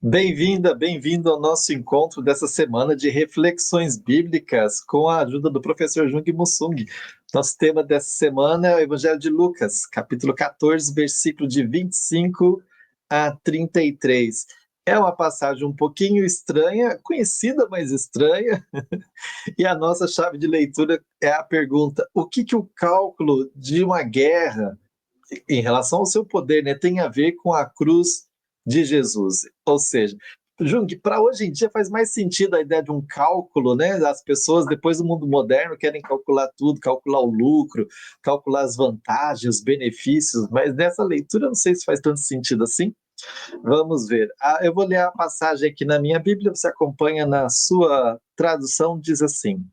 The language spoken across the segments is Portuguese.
Bem-vinda, bem-vindo ao nosso encontro dessa semana de reflexões bíblicas com a ajuda do professor Jung Mussung. Nosso tema dessa semana é o Evangelho de Lucas, capítulo 14, versículo de 25 a 33. É uma passagem um pouquinho estranha, conhecida, mas estranha, e a nossa chave de leitura é a pergunta: o que o cálculo de uma guerra em relação ao seu poder, né, tem a ver com a cruz de Jesus. Ou seja, Jung, para hoje em dia faz mais sentido a ideia de um cálculo, né? As pessoas, depois do mundo moderno, querem calcular tudo, calcular o lucro, calcular as vantagens, os benefícios, mas nessa leitura eu não sei se faz tanto sentido assim. Vamos ver. Eu vou ler a passagem aqui na minha Bíblia, você acompanha na sua tradução, diz assim: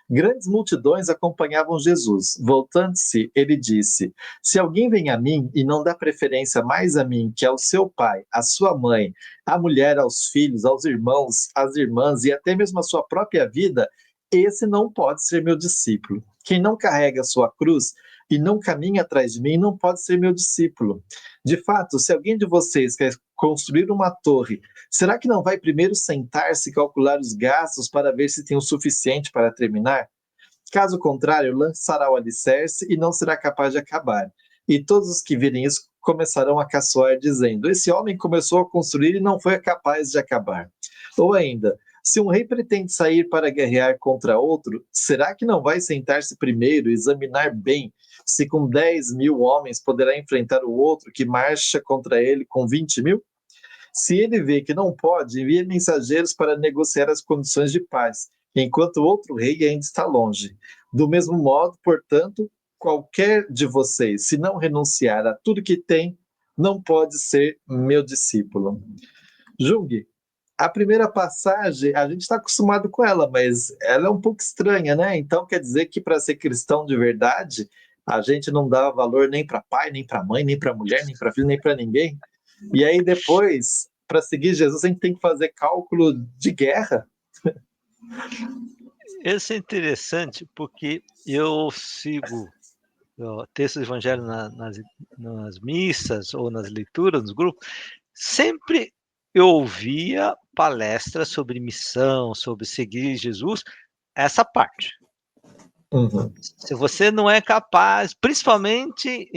Grandes multidões acompanhavam Jesus. Voltando-se, ele disse: Se alguém vem a mim e não dá preferência mais a mim que ao seu pai, à sua mãe, à mulher, aos filhos, aos irmãos, às irmãs e até mesmo a sua própria vida, esse não pode ser meu discípulo. Quem não carrega a sua cruz e não caminha atrás de mim não pode ser meu discípulo. De fato, se alguém de vocês quer construir uma torre, será que não vai primeiro sentar-se e calcular os gastos para ver se tem o suficiente para terminar? Caso contrário, lançará o alicerce e não será capaz de acabar. E todos os que virem isso começarão a caçoar, dizendo: Esse homem começou a construir e não foi capaz de acabar. Ou ainda, se um rei pretende sair para guerrear contra outro, será que não vai sentar-se primeiro e examinar bem se com 10.000 homens poderá enfrentar o outro que marcha contra ele com 20.000? Se ele vê que não pode, envia mensageiros para negociar as condições de paz, enquanto o outro rei ainda está longe. Do mesmo modo, portanto, qualquer de vocês, se não renunciar a tudo que tem, não pode ser meu discípulo. Jung, a primeira passagem, a gente está acostumado com ela, mas ela é um pouco estranha, né? Então quer dizer que para ser cristão de verdade, a gente não dá valor nem para pai, nem para mãe, nem para mulher, nem para filho, nem para ninguém. E aí depois, para seguir Jesus, a gente tem que fazer cálculo de guerra. Isso é interessante porque eu sigo textos do Evangelho nas missas ou nas leituras, nos grupos. Sempre eu ouvia palestras sobre missão, sobre seguir Jesus, essa parte. Uhum. Se você não é capaz, principalmente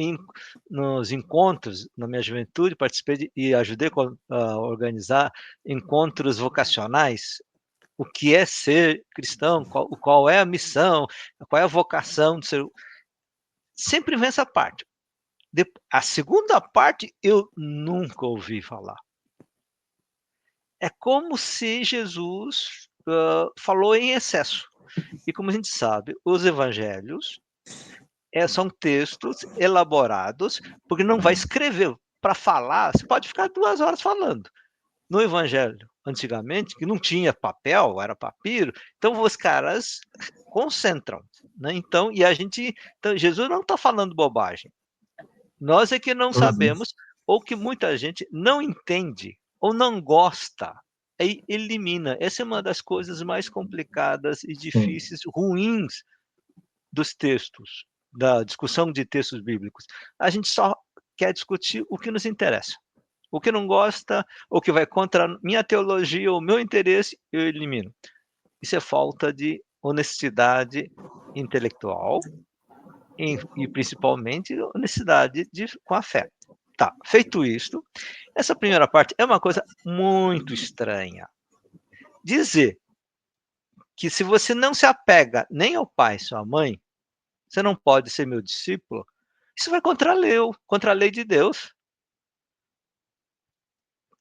nos encontros, na minha juventude, participei e ajudei a organizar encontros vocacionais. O que é ser cristão? Qual é a missão? Qual é a vocação de ser? Sempre vem essa parte. A segunda parte eu nunca ouvi falar. É como se Jesus falou em excesso. E como a gente sabe, os evangelhos são textos elaborados, porque não vai escrever. Para falar, você pode ficar 2 horas falando. No evangelho, antigamente, que não tinha papel, era papiro, então os caras concentram. Né? Então, Jesus não está falando bobagem. Nós é que não Uhum. sabemos, ou que muita gente não entende, ou não gosta, aí elimina. Essa é uma das coisas mais complicadas e Uhum. difíceis, ruins dos textos, da discussão de textos bíblicos. A gente só quer discutir o que nos interessa. O que não gosta, ou que vai contra a minha teologia ou meu interesse, eu elimino. Isso é falta de honestidade intelectual e principalmente honestidade com a fé. Tá, feito isto, essa primeira parte é uma coisa muito estranha. Dizer que se você não se apega nem ao pai, sua mãe, você não pode ser meu discípulo, isso vai contra a lei de Deus.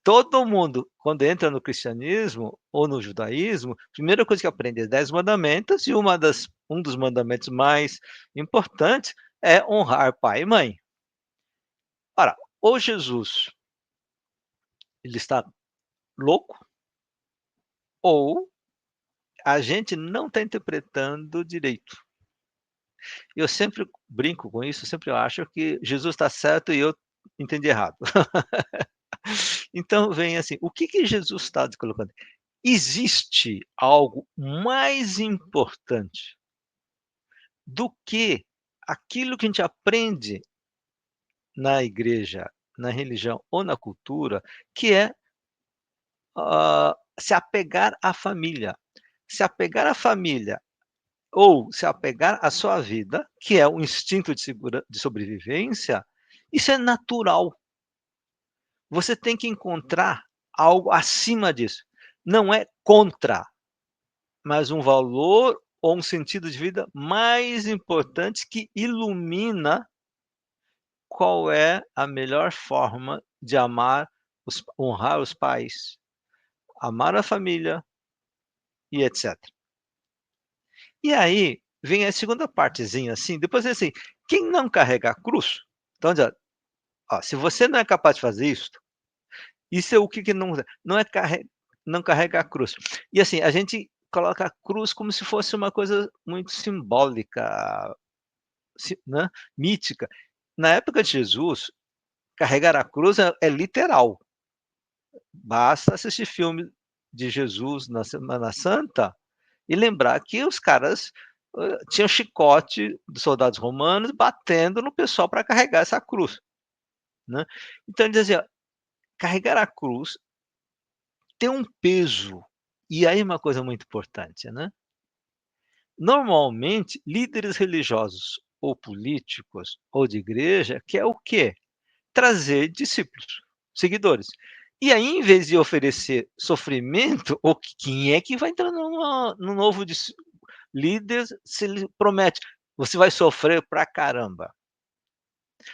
Todo mundo, quando entra no cristianismo ou no judaísmo, a primeira coisa que aprende é 10 mandamentos, e um dos mandamentos mais importantes é honrar pai e mãe. Ora, ou Jesus ele está louco, ou a gente não está interpretando direito. Eu sempre brinco com isso, sempre acho que Jesus está certo e eu entendi errado. Então vem assim, o que Jesus está colocando? Existe algo mais importante do que aquilo que a gente aprende na igreja, na religião ou na cultura, que é se apegar à família. Se apegar à família ou se apegar à sua vida, que é um instinto de sobrevivência, isso é natural. Você tem que encontrar algo acima disso. Não é contra, mas um valor ou um sentido de vida mais importante que ilumina qual é a melhor forma de amar, honrar os pais, amar a família e etc. E aí vem a segunda partezinha assim, depois é assim, quem não carrega a cruz, então, ó, se você não é capaz de fazer isso é o que não é não carrega a cruz. E assim, a gente coloca a cruz como se fosse uma coisa muito simbólica, né, mítica. Na época de Jesus, carregar a cruz é literal. Basta assistir filme de Jesus na Semana Santa e lembrar que os caras tinham chicote dos soldados romanos batendo no pessoal para carregar essa cruz, né? Então ele dizia, carregar a cruz tem um peso. E aí uma coisa muito importante, né? Normalmente, líderes religiosos ou políticos ou de igreja quer o quê? Trazer discípulos, seguidores. E aí, em vez de oferecer sofrimento, quem é que vai entrar no novo líder se ele promete? Você vai sofrer pra caramba.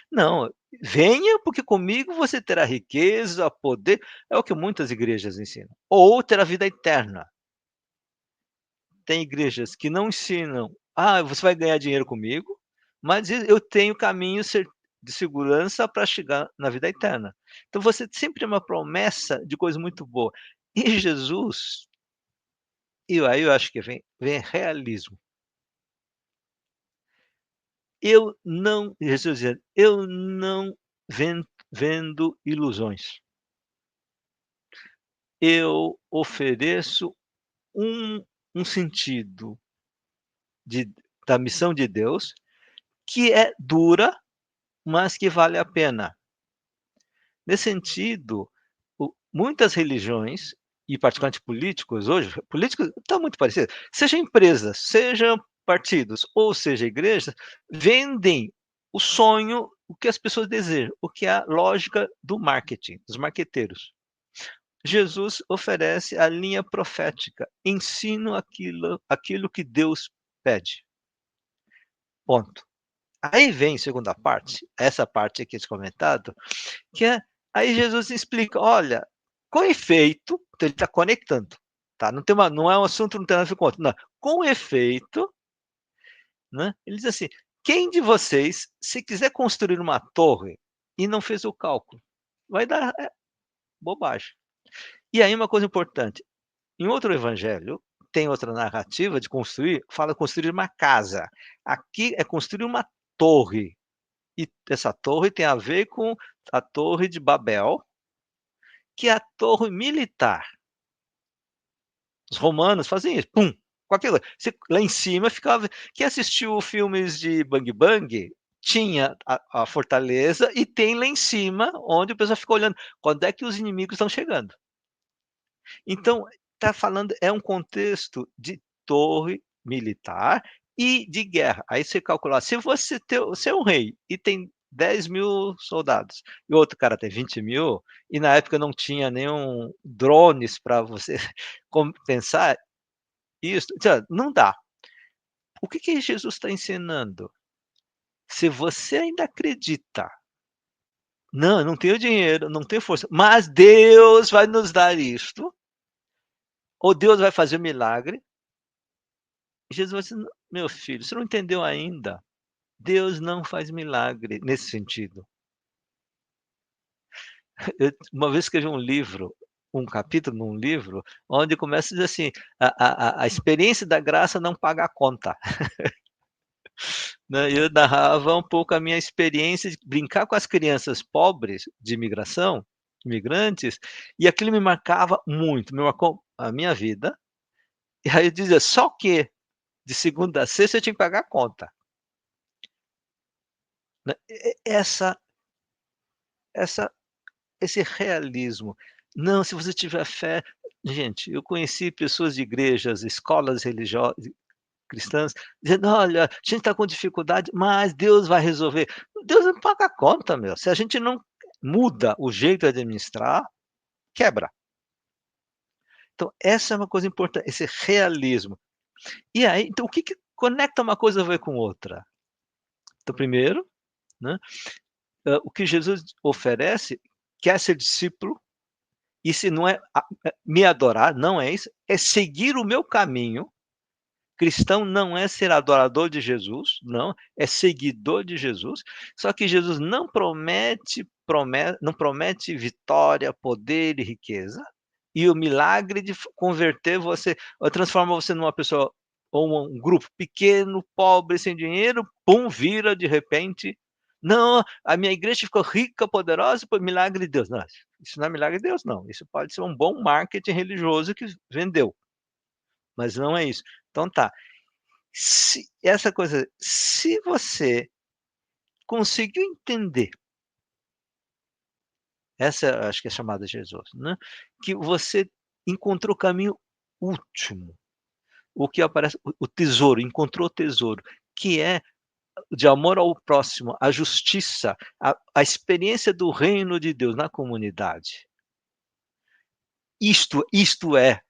Não, venha porque comigo você terá riqueza, poder, é o que muitas igrejas ensinam. Ou terá vida eterna. Tem igrejas que não ensinam, você vai ganhar dinheiro comigo, mas eu tenho caminho de segurança para chegar na vida eterna. Então você sempre tem uma promessa de coisa muito boa. E Jesus, e aí eu acho que vem realismo. Jesus dizendo, eu não vendo ilusões. Eu ofereço um, um sentido de, da missão de Deus que é dura, mas que vale a pena. Nesse sentido, muitas religiões, e particularmente políticos hoje, políticos estão muito parecidos, seja empresas, sejam partidos, ou seja igrejas, vendem o sonho, o que as pessoas desejam, o que é a lógica do marketing, dos marqueteiros. Jesus oferece a linha profética, ensino aquilo que Deus pede. Ponto. Aí vem a segunda parte, essa parte aqui comentado, que é, aí Jesus explica, olha, com efeito, então ele está conectando, tá? Não é um assunto, não tem nada a ver com outro, não. Com efeito, né? Ele diz assim, quem de vocês, se quiser construir uma torre e não fez o cálculo, vai dar bobagem. E aí uma coisa importante, em outro evangelho, tem outra narrativa de construir, fala construir uma casa. Aqui é construir uma torre. E essa torre tem a ver com a Torre de Babel, que é a torre militar. Os romanos faziam isso, pum, qualquer coisa. Lá em cima ficava. Quem assistiu filmes de Bang Bang tinha a fortaleza e tem lá em cima onde o pessoal fica olhando quando é que os inimigos estão chegando. Então, está falando, é um contexto de torre militar e de guerra. Aí você calcular, se você é um rei e tem 10.000 soldados, e o outro cara tem 20.000, e na época não tinha nenhum drones para você compensar isso, não dá. O que Jesus está ensinando? Se você ainda acredita, não, eu não tenho dinheiro, não tenho força, mas Deus vai nos dar isto, ou Deus vai fazer um milagre, Jesus disse, meu filho, você não entendeu ainda. Deus não faz milagre nesse sentido. Eu, uma vez escrevi um livro, um capítulo num livro, onde começa a dizer assim, a experiência da graça não paga a conta. Né? Eu narrava um pouco a minha experiência de brincar com as crianças pobres de imigração, imigrantes, e aquilo me marcava muito, me marcou a minha vida. E aí eu dizia, só que de segunda a sexta eu tinha que pagar a conta. Né? Essa esse realismo. Não, se você tiver fé. Gente, eu conheci pessoas de igrejas, escolas religiosas, cristãs, dizendo: olha, a gente está com dificuldade, mas Deus vai resolver. Deus não paga a conta, meu. Se a gente não muda o jeito de administrar, quebra. Então, essa é uma coisa importante, esse realismo. E aí, então, o que, que conecta uma coisa a ver com outra? Então, primeiro, né, o que Jesus oferece, quer ser discípulo, e se não é me adorar, não é isso, é seguir o meu caminho. Cristão não é ser adorador de Jesus, não, é seguidor de Jesus. Só que Jesus não promete vitória, poder e riqueza, e o milagre de converter você, ou transformar você numa pessoa ou um grupo pequeno, pobre, sem dinheiro, pum, vira de repente. Não, a minha igreja ficou rica, poderosa por milagre de Deus. Não, isso não é milagre de Deus, não. Isso pode ser um bom marketing religioso que vendeu, mas não é isso. Então tá. Se você conseguiu entender, essa acho que é a chamada de Jesus, né, que você encontrou o caminho último, o que aparece o tesouro, encontrou o tesouro, que é de amor ao próximo, a justiça, a experiência do reino de Deus na comunidade. Isto é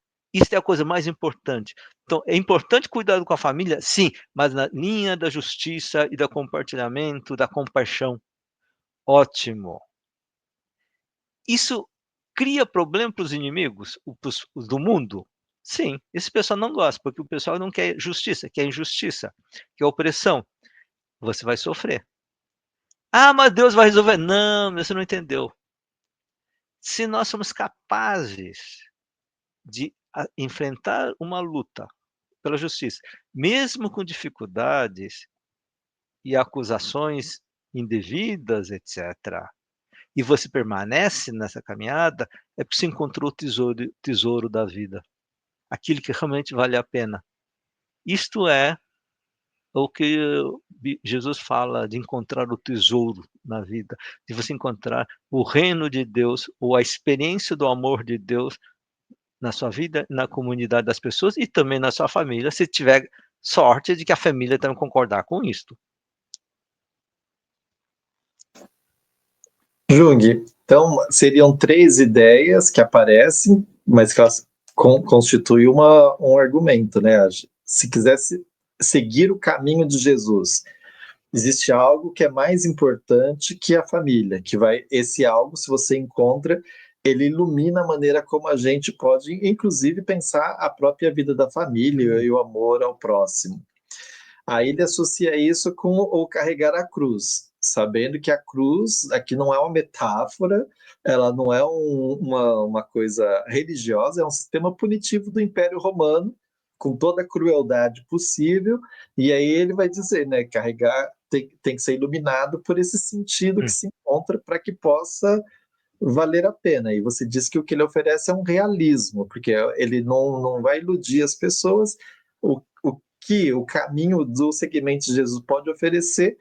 a coisa mais importante. Então, é importante cuidar com a família? Sim, mas na linha da justiça e do compartilhamento, da compaixão. Ótimo. Isso cria problema para os inimigos, os do mundo? Sim, esse pessoal não gosta, porque o pessoal não quer justiça, quer injustiça, quer opressão. Você vai sofrer. Ah, mas Deus vai resolver. Não, você não entendeu. Se nós somos capazes de enfrentar uma luta pela justiça, mesmo com dificuldades e acusações indevidas, etc., e você permanece nessa caminhada, é porque você encontrou o tesouro da vida, aquilo que realmente vale a pena. Isto é o que Jesus fala de encontrar o tesouro na vida, de você encontrar o reino de Deus ou a experiência do amor de Deus na sua vida, na comunidade das pessoas e também na sua família, se tiver sorte de que a família também concordar com isto. Jung, então seriam três ideias que aparecem, mas que elas constituem um argumento, né? Se quisesse seguir o caminho de Jesus, existe algo que é mais importante que a família, que vai, esse algo, se você encontra, ele ilumina a maneira como a gente pode, inclusive, pensar a própria vida da família e o amor ao próximo. Aí ele associa isso com o carregar a cruz, sabendo que a cruz aqui não é uma metáfora, ela não é uma coisa religiosa, é um sistema punitivo do Império Romano, com toda a crueldade possível, e aí ele vai dizer, né, carregar tem que ser iluminado por esse sentido que se encontra para que possa valer a pena. E você diz que o que ele oferece é um realismo, porque ele não vai iludir as pessoas. O que o caminho do seguimento de Jesus pode oferecer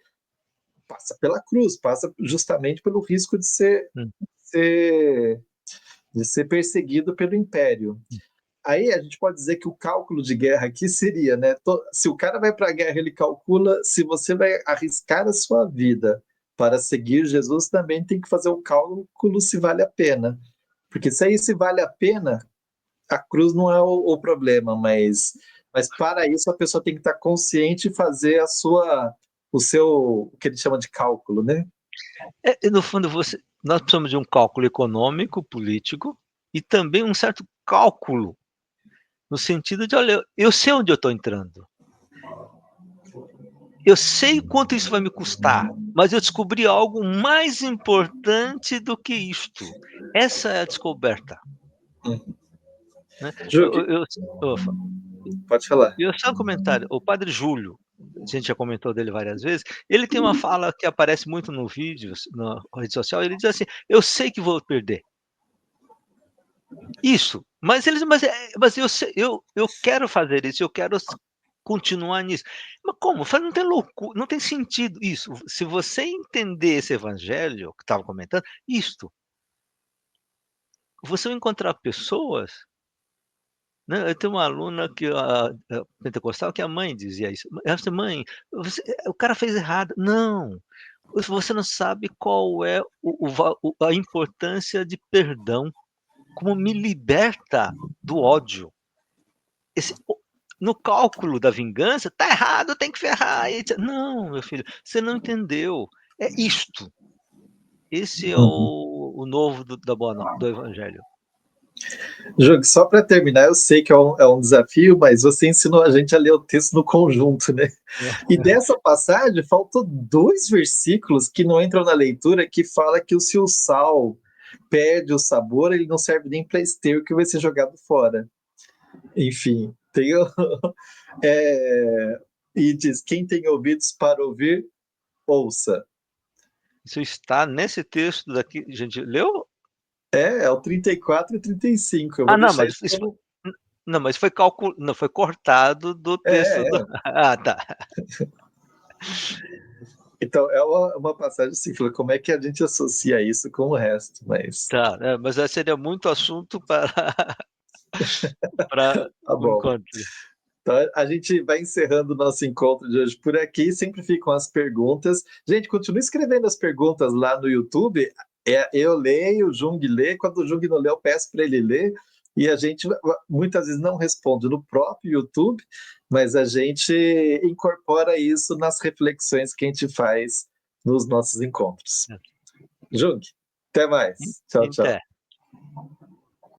passa pela cruz, passa justamente pelo risco ser, de ser perseguido pelo império. Aí a gente pode dizer que o cálculo de guerra aqui seria, né? Se o cara vai para a guerra, ele calcula se você vai arriscar a sua vida para seguir Jesus, também tem que fazer o cálculo se vale a pena. Porque se vale a pena, a cruz não é o problema, mas para isso a pessoa tem que estar consciente e fazer o que ele chama de cálculo, né? No fundo, nós precisamos de um cálculo econômico, político, e também um certo cálculo, no sentido de, olha, eu sei onde eu estou entrando. Eu sei quanto isso vai me custar, mas eu descobri algo mais importante do que isto. Essa é a descoberta. Né? Júlio, Eu, pode falar. E só um comentário, o padre Júlio, a gente já comentou dele várias vezes, ele tem uma fala que aparece muito no vídeo, na rede social, ele diz assim: eu sei que vou perder. Isso, mas eu quero fazer isso, eu quero continuar nisso. Mas como? Não tem loucura, não tem sentido isso. Se você entender esse evangelho que estava comentando, isto. você vai encontrar pessoas, né, eu tenho uma aluna que pentecostal, que a mãe dizia isso. Ela disse: "Mãe, o cara fez errado". "Não, você não sabe qual é a importância de perdão, como me liberta do ódio. Esse o no cálculo da vingança, tá errado, tem que ferrar, e etc. Não, meu filho, você não entendeu. É isto. Esse é Uhum. o novo da boa no do evangelho". Jung, só para terminar, eu sei que é um desafio, mas você ensinou a gente a ler o texto no conjunto, né? E dessa passagem, faltou 2 versículos que não entram na leitura, que fala que se o sal perde o sabor, ele não serve nem para esteio, que vai ser jogado fora. Enfim, tem é, e diz: quem tem ouvidos para ouvir, ouça. Isso está nesse texto daqui, gente, leu? É o 34 e 35. Eu vou Ah, não, deixar mas isso isso como. não, mas não, foi cortado do texto do É. ah, tá. Então, é uma passagem assim, fala, como é que a gente associa isso com o resto? Mas Tá, mas seria muito assunto para para tá o bom. encontro. Então, a gente vai encerrando o nosso encontro de hoje por aqui. Sempre ficam as perguntas. Gente, continue escrevendo as perguntas lá no YouTube. Eu leio, o Jung lê. Quando o Jung não lê, eu peço para ele ler. E a gente muitas vezes não responde no próprio YouTube, mas a gente incorpora isso nas reflexões que a gente faz nos nossos encontros. Jung, até mais. Tchau, tchau. Até.